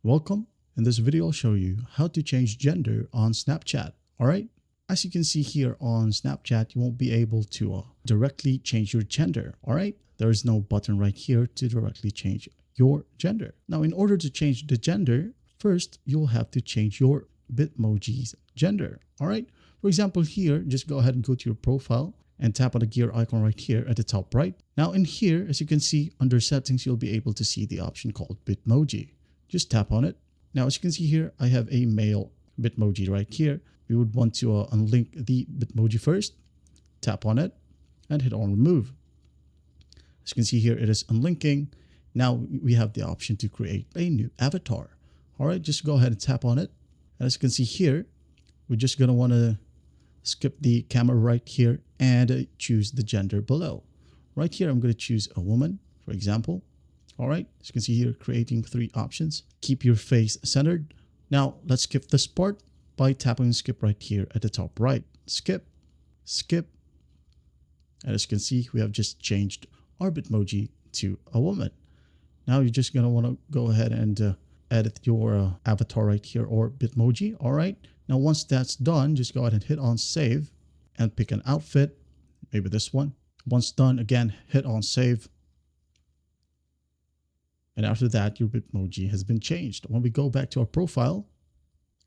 Welcome. In this video, I'll show you how to change gender on Snapchat. All right. As you can see here on Snapchat, you won't be able to directly change your gender. All right. There is no button right here to directly change your gender. Now, in order to change the gender, first, you'll have to change your Bitmoji's gender. All right. For example, here, just go ahead and go to your profile and tap on the gear icon right here at the top right. Now in here, as you can see under settings, you'll be able to see the option called Bitmoji. Just tap on it. Now, as you can see here, I have a male Bitmoji right here. We would want to unlink the Bitmoji first. Tap on it and hit on remove. As you can see here, it is unlinking. Now we have the option to create a new avatar. All right, just go ahead and tap on it. And as you can see here, we're just going to want to skip the camera right here and choose the gender below. Right here, I'm going to choose a woman, for example. All right, as you can see here, creating 3 options. Keep your face centered. Now, let's skip this part by tapping skip right here at the top right. Skip, skip. And as you can see, we have just changed our Bitmoji to a woman. Now, you're just going to want to go ahead and edit your avatar right here or Bitmoji. All right. Now, once that's done, just go ahead and hit on save and pick an outfit, maybe this one. Once done, again, hit on save. And after that, your Bitmoji has been changed. When we go back to our profile,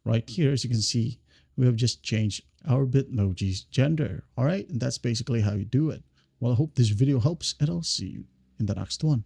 right here, as you can see, we have just changed our Bitmoji's gender. All right, and that's basically how you do it. Well, I hope this video helps, and I'll see you in the next one.